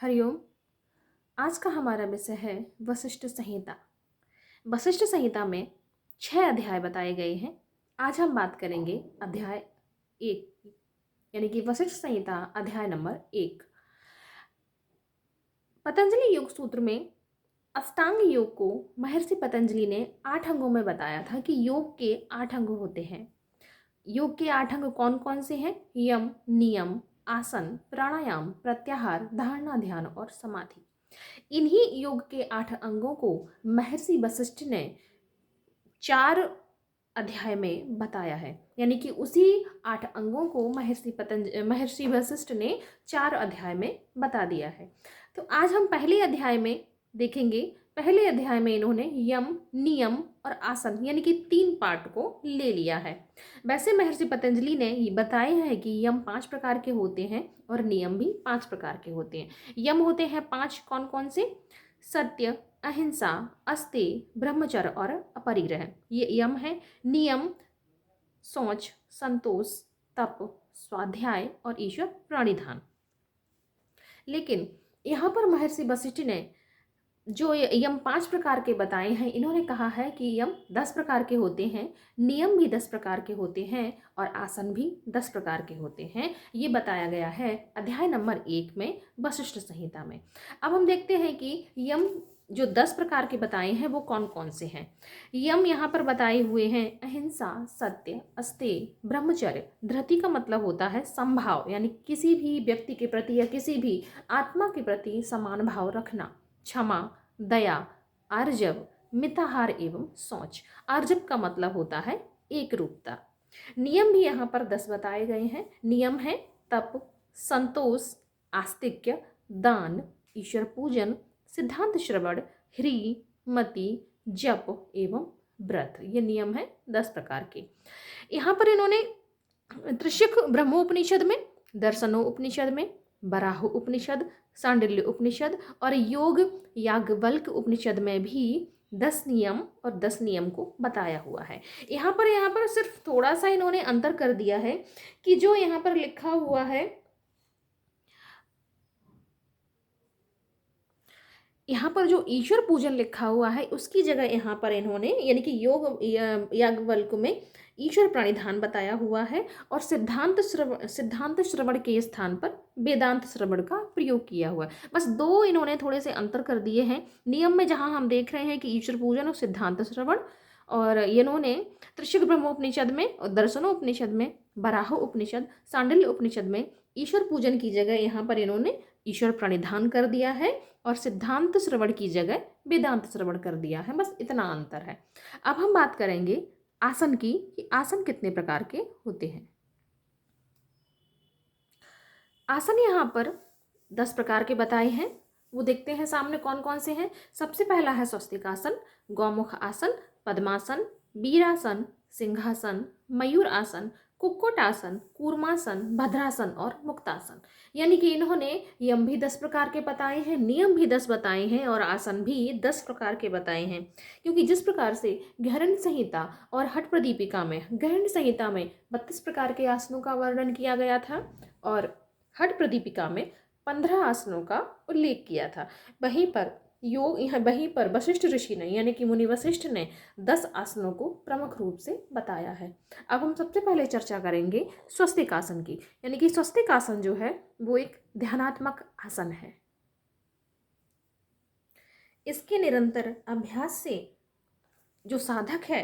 हरिओम। आज का हमारा विषय है वशिष्ठ संहिता। वशिष्ठ संहिता में 6 अध्याय बताए गए हैं। आज हम बात करेंगे अध्याय 1 यानी कि वशिष्ठ संहिता अध्याय नंबर 1। पतंजलि योग सूत्र में अष्टांग योग को महर्षि पतंजलि ने 8 अंगों में बताया था कि योग के 8 अंग होते हैं। योग के 8 अंग कौन कौन से हैं? यम, नियम, आसन, प्राणायाम, प्रत्याहार, धारणा, ध्यान और समाधि। इन्हीं योग के 8 अंगों को महर्षि वशिष्ठ ने 4 अध्याय में बताया है। यानी कि उसी 8 अंगों को महर्षि वशिष्ठ ने 4 अध्याय में बता दिया है। तो आज हम पहले अध्याय में देखेंगे। पहले अध्याय में इन्होंने यम, नियम और आसन यानी कि 3 पार्ट को ले लिया है। वैसे महर्षि पतंजलि ने ये बताया है कि यम 5 प्रकार के होते हैं और नियम भी 5 प्रकार के होते हैं। यम होते हैं 5, कौन कौन से? सत्य, अहिंसा, अस्तेय, ब्रह्मचर्य और अपरिग्रह, ये यम है। नियम सोच, संतोष, तप, स्वाध्याय और ईश्वर प्रणिधान। लेकिन यहाँ पर महर्षि वशिष्ठ ने जो यम 5 प्रकार के बताए हैं, इन्होंने कहा है कि यम 10 प्रकार के होते हैं, नियम भी 10 प्रकार के होते हैं और आसन भी 10 प्रकार के होते हैं। ये बताया गया है अध्याय नंबर 1 में वशिष्ठ संहिता में। अब हम देखते हैं कि यम जो 10 प्रकार के बताए हैं वो कौन कौन से हैं। यम यहाँ पर बताए हुए हैं अहिंसा, सत्य, अस्तेय, ब्रह्मचर्य। धृति का मतलब होता है समभाव, यानी किसी भी व्यक्ति के प्रति या किसी भी आत्मा के प्रति समान भाव रखना। क्षमा, दया, आर्जव, मिताहार एवं शौच। आर्जव का मतलब होता है एक रूपता। नियम भी यहाँ पर 10 बताए गए हैं। नियम है तप, संतोष, आस्तिक्य, दान, ईश्वर पूजन, सिद्धांत श्रवण, ह्री, मति, जप एवं व्रत। ये नियम है 10 प्रकार के। यहाँ पर इन्होंने त्रिशिख ब्रह्मोपनिषद में, दर्शनो उपनिषद में, बराह उपनिषद, सांडिल्य उपनिषद और योग याज्ञवल्क्य उपनिषद में भी 10 नियम और 10 नियम को बताया हुआ है। यहाँ पर सिर्फ थोड़ा सा इन्होंने अंतर कर दिया है कि जो यहाँ पर लिखा हुआ है, यहाँ पर जो ईश्वर पूजन लिखा हुआ है उसकी जगह यहाँ पर इन्होंने यानी कि योग याज्ञवल्क्य में ईश्वर प्रणिधान बताया हुआ है और सिद्धांत श्रवण के स्थान पर वेदांत श्रवण का प्रयोग किया हुआ है। बस 2 इन्होंने थोड़े से अंतर कर दिए हैं। नियम में जहाँ हम देख रहे हैं कि ईश्वर पूजन और सिद्धांत श्रवण, और इन्होंने त्रिशिख ब्रह्मोपनिषद में और दर्शनोपनिषद में, बराह उपनिषद, सांडिल्य उपनिषद में ईश्वर पूजन की जगह यहाँ पर इन्होंने ईश्वर प्रणिधान कर दिया है और सिद्धांत श्रवण की जगह वेदांत श्रवण कर दिया है। बस इतना अंतर है। अब हम बात करेंगे आसन की कि आसन कितने प्रकार के होते हैं। आसन यहाँ पर 10 प्रकार के बताए हैं। वो देखते हैं सामने कौन कौन से हैं। सबसे पहला है स्वस्तिकासन, गौमुख आसन, पद्मासन, वीरासन, सिंहासन, मयूर आसन, कुक्कुट आसन, कूर्मासन, भद्रासन और मुक्तासन। यानी कि इन्होंने यम भी 10 प्रकार के बताए हैं, नियम भी 10 बताए हैं और आसन भी 10 प्रकार के बताए हैं। क्योंकि जिस प्रकार से गहरन संहिता और हठ प्रदीपिका में, गहरन संहिता में 32 प्रकार के आसनों का वर्णन किया गया था और हठ प्रदीपिका में 15 आसनों का उल्लेख किया था, वहीं पर वशिष्ठ ऋषि ने यानी कि मुनि वशिष्ठ ने 10 आसनों को प्रमुख रूप से बताया है। अब हम सबसे पहले चर्चा करेंगे स्वस्तिक आसन की। यानी कि स्वस्तिक आसन जो है वो एक ध्यानात्मक आसन है। इसके निरंतर अभ्यास से जो साधक है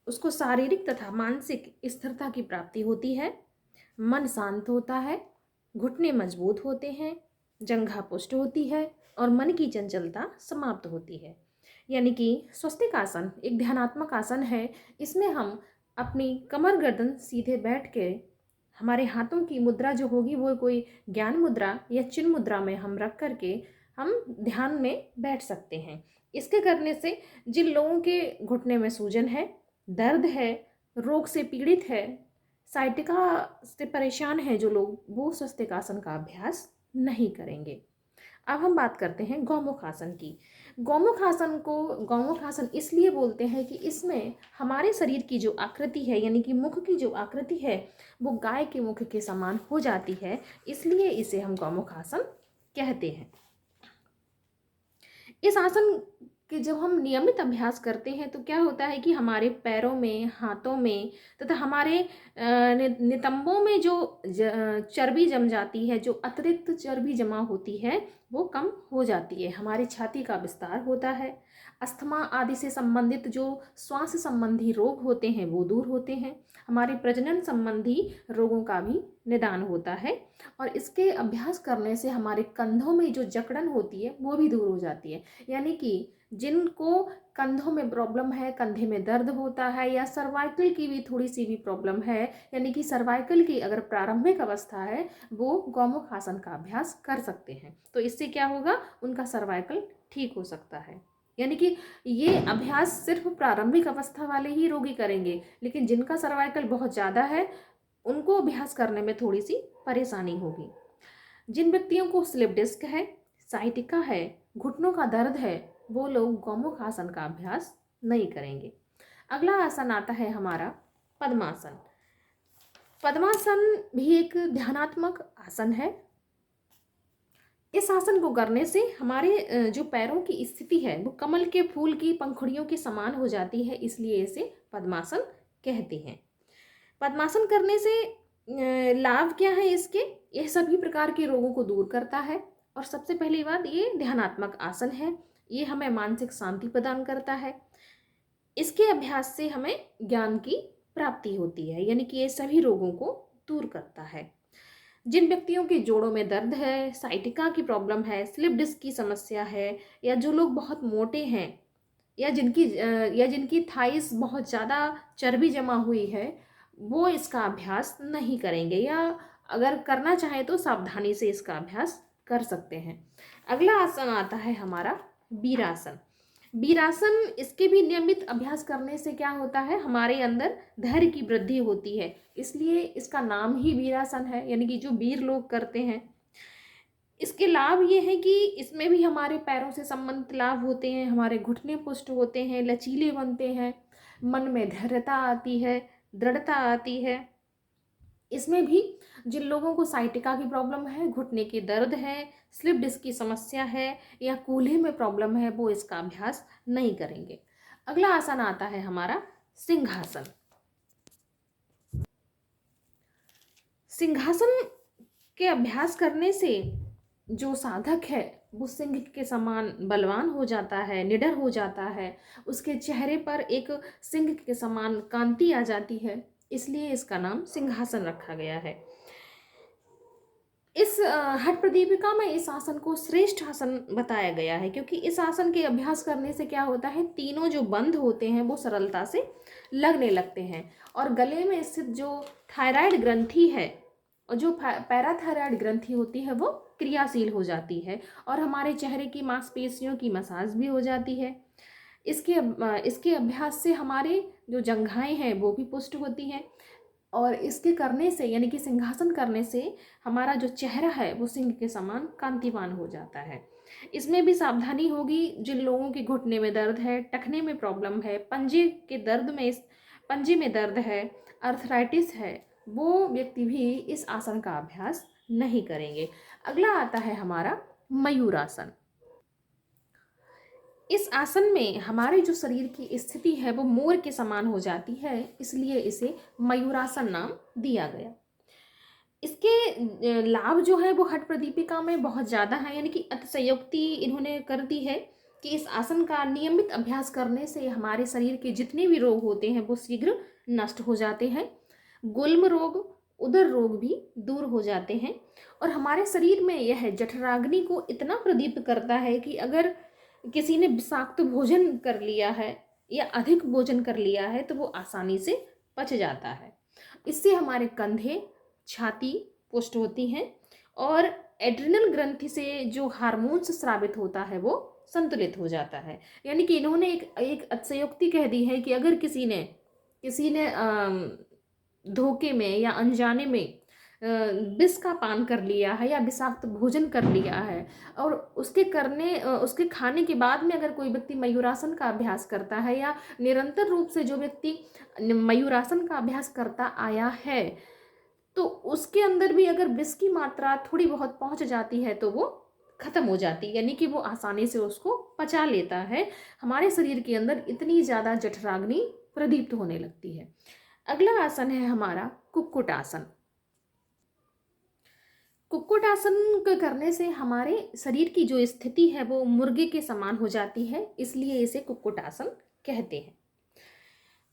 उसको शारीरिक तथा मानसिक स्थिरता की प्राप्ति होती है, मन शांत होता है, घुटने मजबूत होते हैं, जंघा पुष्ट होती है और मन की चंचलता समाप्त होती है। यानी कि स्वस्तिक आसन एक ध्यानात्मक आसन है। इसमें हम अपनी कमर गर्दन सीधे बैठ के हमारे हाथों की मुद्रा जो होगी वो कोई ज्ञान मुद्रा या चिन्ह मुद्रा में हम रख करके हम ध्यान में बैठ सकते हैं। इसके करने से जिन लोगों के घुटने में सूजन है, दर्द है, रोग से पीड़ित है, साइटिका से परेशान है जो लोग, वो स्वस्तिक आसन का अभ्यास नहीं करेंगे। अब हम बात करते हैं गौमुख आसन की। गौमुख आसन इसलिए बोलते हैं कि इसमें हमारे शरीर की जो आकृति है यानी कि मुख की जो आकृति है वो गाय के मुख के समान हो जाती है, इसलिए इसे हम गौमुख आसन कहते हैं। इस आसन के जब हम नियमित अभ्यास करते हैं तो क्या होता है कि हमारे पैरों में, हाथों में तथा हमारे नितंबों में जो चर्बी जम जाती है, जो अतिरिक्त चर्बी जमा होती है, वो कम हो जाती है। हमारी छाती का विस्तार होता है। अस्थमा आदि से संबंधित जो श्वास संबंधी रोग होते हैं वो दूर होते हैं। हमारे प्रजनन संबंधी रोगों का भी निदान होता है। और इसके अभ्यास करने से हमारे कंधों में जो जकड़न होती है वो भी दूर हो जाती है। यानी कि जिनको कंधों में प्रॉब्लम है, कंधे में दर्द होता है, या सर्वाइकल की भी थोड़ी सी भी प्रॉब्लम है, यानी कि सर्वाइकल की अगर प्रारंभिक अवस्था है, वो गौमुख आसन का अभ्यास कर सकते हैं। तो इससे क्या होगा, उनका सर्वाइकल ठीक हो सकता है। यानी कि ये अभ्यास सिर्फ प्रारंभिक अवस्था वाले ही रोगी करेंगे, लेकिन जिनका सर्वाइकल बहुत ज़्यादा है उनको अभ्यास करने में थोड़ी सी परेशानी होगी। जिन व्यक्तियों को स्लिप डिस्क है, साइटिका है, घुटनों का दर्द है, वो लोग गौमुख आसन का अभ्यास नहीं करेंगे। अगला आसन आता है हमारा पद्मासन। पद्मासन भी एक ध्यानात्मक आसन है। इस आसन को करने से हमारे जो पैरों की स्थिति है वो कमल के फूल की पंखुड़ियों के समान हो जाती है, इसलिए इसे पद्मासन कहते हैं। पद्मासन करने से लाभ क्या है इसके, यह सभी प्रकार के रोगों को दूर करता है। और सबसे पहली बात, ये ध्यानात्मक आसन है, ये हमें मानसिक शांति प्रदान करता है। इसके अभ्यास से हमें ज्ञान की प्राप्ति होती है, यानी कि ये सभी रोगों को दूर करता है। जिन व्यक्तियों के जोड़ों में दर्द है, साइटिका की प्रॉब्लम है, स्लिप डिस्क की समस्या है, या जो लोग बहुत मोटे हैं, या जिनकी थाइस बहुत ज़्यादा चर्बी जमा हुई है, वो इसका अभ्यास नहीं करेंगे, या अगर करना चाहें तो सावधानी से इसका अभ्यास कर सकते हैं। अगला आसन आता है हमारा वीरासन। वीरासन, इसके भी नियमित अभ्यास करने से क्या होता है, हमारे अंदर धैर्य की वृद्धि होती है, इसलिए इसका नाम ही वीरासन है, यानी कि जो वीर लोग करते हैं। इसके लाभ ये हैं कि इसमें भी हमारे पैरों से संबंधित लाभ होते हैं, हमारे घुटने पुष्ट होते हैं, लचीले बनते हैं, मन में धैर्यता आती है, दृढ़ता आती है। इसमें भी जिन लोगों को साइटिका की प्रॉब्लम है, घुटने के दर्द है, स्लिप डिस्क की समस्या है, या कूल्हे में प्रॉब्लम है, वो इसका अभ्यास नहीं करेंगे। अगला आसन आता है हमारा सिंहासन। सिंहासन के अभ्यास करने से जो साधक है वो सिंह के समान बलवान हो जाता है, निडर हो जाता है, उसके चेहरे पर एक सिंह के समान कांति आ जाती है, इसलिए इसका नाम सिंहासन रखा गया है। इस हठ प्रदीपिका में इस आसन को श्रेष्ठ आसन बताया गया है, क्योंकि इस आसन के अभ्यास करने से क्या होता है, तीनों जो बंध होते हैं वो सरलता से लगने लगते हैं, और गले में स्थित जो थायराइड ग्रंथि है और जो पैराथायराइड ग्रंथि होती है वो क्रियाशील हो जाती है, और हमारे चेहरे की मांसपेशियों की मसाज भी हो जाती है। इसके अभ्यास से हमारे जो जंघाएं हैं वो भी पुष्ट होती हैं, और इसके करने से, यानी कि सिंहासन करने से, हमारा जो चेहरा है वो सिंह के समान कांतिवान हो जाता है। इसमें भी सावधानी होगी, जिन लोगों के घुटने में दर्द है, टखने में प्रॉब्लम है, पंजे में दर्द है, अर्थराइटिस है, वो व्यक्ति भी इस आसन का अभ्यास नहीं करेंगे। अगला आता है हमारा मयूरासन। इस आसन में हमारे जो शरीर की स्थिति है वो मोर के समान हो जाती है, इसलिए इसे मयूरासन नाम दिया गया। इसके लाभ जो है वो हठ प्रदीपिका में बहुत ज़्यादा है, यानी कि अतिशयोक्ति इन्होंने कर दी है कि इस आसन का नियमित अभ्यास करने से हमारे शरीर के जितने भी रोग होते हैं वो शीघ्र नष्ट हो जाते हैं। गुल्म रोग, उदर रोग भी दूर हो जाते हैं, और हमारे शरीर में यह जठराग्नि को इतना प्रदीप्त करता है कि अगर किसी ने विषाक्त भोजन कर लिया है या अधिक भोजन कर लिया है तो वो आसानी से पच जाता है। इससे हमारे कंधे, छाती पुष्ट होती हैं, और एड्रिनल ग्रंथि से जो हार्मोन्स स्रावित होता है वो संतुलित हो जाता है। यानी कि इन्होंने एक अतिशयोक्ति कह दी है कि अगर किसी ने धोखे में या अनजाने में विष का पान कर लिया है या विषाक्त भोजन कर लिया है, और उसके खाने के बाद में अगर कोई व्यक्ति मयूरासन का अभ्यास करता है, या निरंतर रूप से जो व्यक्ति मयूरासन का अभ्यास करता आया है, तो उसके अंदर भी अगर विष की मात्रा थोड़ी बहुत पहुंच जाती है तो वो खत्म हो जाती है, यानी कि वो आसानी से उसको पचा लेता है। हमारे शरीर के अंदर इतनी ज़्यादा जठराग्नि प्रदीप्त होने लगती है। अगला आसन है हमारा कुक्कुट आसन। कुक्कुट आसन को करने से हमारे शरीर की जो स्थिति है वो मुर्गे के समान हो जाती है, इसलिए इसे कुक्कुट आसन कहते हैं।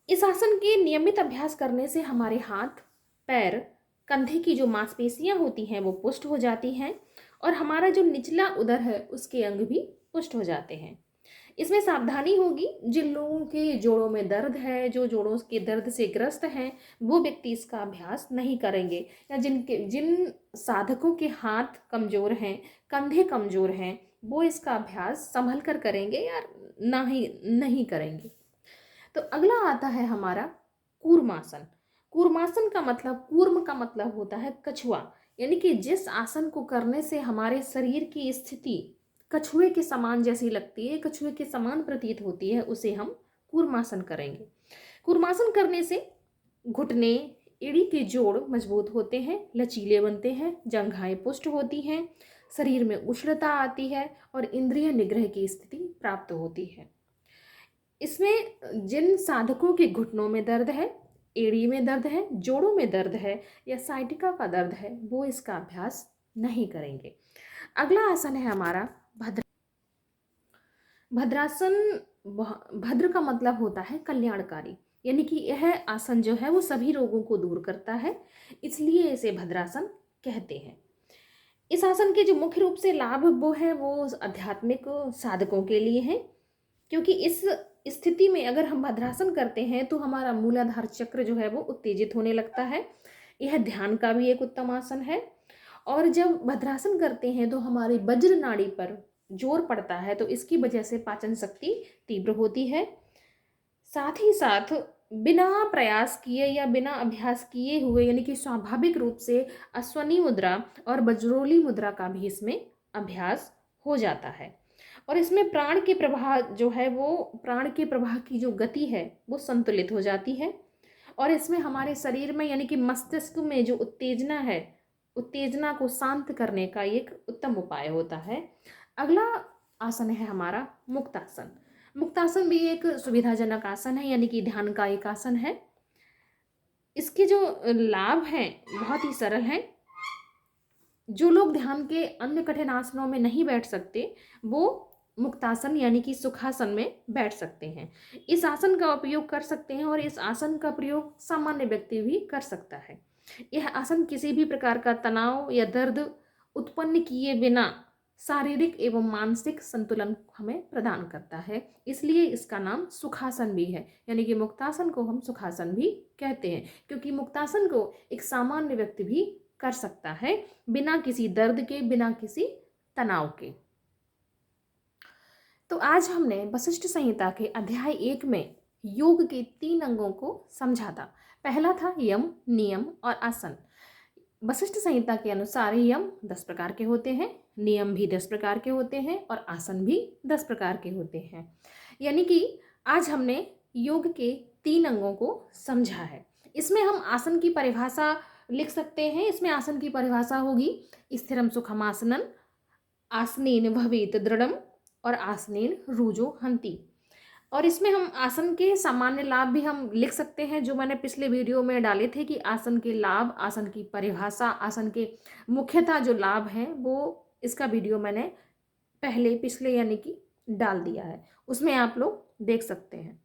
इस आसन के नियमित अभ्यास करने से हमारे हाथ, पैर, कंधे की जो मांसपेशियां होती हैं वो पुष्ट हो जाती हैं और हमारा जो निचला उदर है उसके अंग भी पुष्ट हो जाते हैं। इसमें सावधानी होगी, जिन लोगों के जोड़ों में दर्द है, जो जोड़ों के दर्द से ग्रस्त हैं, वो व्यक्ति इसका अभ्यास नहीं करेंगे, या जिन साधकों के हाथ कमज़ोर हैं, कंधे कमज़ोर हैं, वो इसका अभ्यास संभल कर करेंगे या नहीं करेंगे। तो अगला आता है हमारा कूर्मासन। कूर्मासन का मतलब, कूर्म का मतलब होता है कछुआ, यानी कि जिस आसन को करने से हमारे शरीर की स्थिति कछुए के समान जैसी लगती है, कछुए के समान प्रतीत होती है, उसे हम कूर्मासन करेंगे। कूर्मासन करने से घुटने, एड़ी के जोड़ मजबूत होते हैं, लचीले बनते हैं, जंघाएं पुष्ट होती हैं, शरीर में उष्णता आती है और इंद्रिय निग्रह की स्थिति प्राप्त होती है। इसमें जिन साधकों के घुटनों में दर्द है, एड़ी में दर्द है, जोड़ों में दर्द है या साइटिका का दर्द है, वो इसका अभ्यास नहीं करेंगे। अगला आसन है हमारा भद्रासन। भद्र का मतलब होता है कल्याणकारी, यानी कि यह आसन जो है वो सभी रोगों को दूर करता है, इसलिए इसे भद्रासन कहते हैं। इस आसन के जो मुख्य रूप से लाभ वो है वो आध्यात्मिक साधकों के लिए है, क्योंकि इस स्थिति में अगर हम भद्रासन करते हैं तो हमारा मूलाधार चक्र जो है वो उत्तेजित होने लगता है। यह ध्यान का भी एक उत्तम आसन है। और जब भद्रासन करते हैं तो हमारी वज्र नाड़ी पर जोर पड़ता है, तो इसकी वजह से पाचन शक्ति तीव्र होती है। साथ ही साथ बिना प्रयास किए या बिना अभ्यास किए हुए, यानी कि स्वाभाविक रूप से अश्वनी मुद्रा और बज्रोली मुद्रा का भी इसमें अभ्यास हो जाता है। और इसमें प्राण के प्रवाह जो है वो, प्राण के प्रवाह की जो गति है वो संतुलित हो जाती है। और इसमें हमारे शरीर में, यानी कि मस्तिष्क में जो उत्तेजना है, उत्तेजना को शांत करने का एक उत्तम उपाय होता है। अगला आसन है हमारा मुक्तासन। मुक्तासन भी एक सुविधाजनक आसन है, यानी कि ध्यान का एक आसन है। इसके जो लाभ हैं बहुत ही सरल हैं। जो लोग ध्यान के अन्य कठिन आसनों में नहीं बैठ सकते, वो मुक्तासन यानी कि सुखासन में बैठ सकते हैं। इस आसन का उपयोग कर सकते हैं और इस आसन का प्रयोग सामान्य व्यक्ति भी कर सकता है। यह आसन किसी भी प्रकार का तनाव या दर्द उत्पन्न किए बिना शारीरिक एवं मानसिक संतुलन हमें प्रदान करता है, इसलिए इसका नाम सुखासन भी है, यानी कि मुक्तासन को हम सुखासन भी कहते हैं, क्योंकि मुक्तासन को एक सामान्य व्यक्ति भी कर सकता है बिना किसी दर्द के, बिना किसी तनाव के। तो आज हमने वशिष्ठ संहिता के अध्याय 1 में योग के 3 अंगों को समझा था। पहला था यम, नियम और आसन। वशिष्ठ संहिता के अनुसार यम 10 प्रकार के होते हैं, नियम भी 10 प्रकार के होते हैं और आसन भी 10 प्रकार के होते हैं। यानी कि आज हमने योग के 3 अंगों को समझा है। इसमें हम आसन की परिभाषा लिख सकते हैं। इसमें आसन की परिभाषा होगी स्थिरम सुखमासनम, आसनेन भवेत दृढ़म और आसनेन रुजो हंति। और इसमें हम आसन के सामान्य लाभ भी हम लिख सकते हैं, जो मैंने पिछले वीडियो में डाले थे कि आसन के लाभ, आसन की परिभाषा, आसन के मुख्यतः जो लाभ हैं वो, इसका वीडियो मैंने पिछले यानी कि डाल दिया है, उसमें आप लोग देख सकते हैं।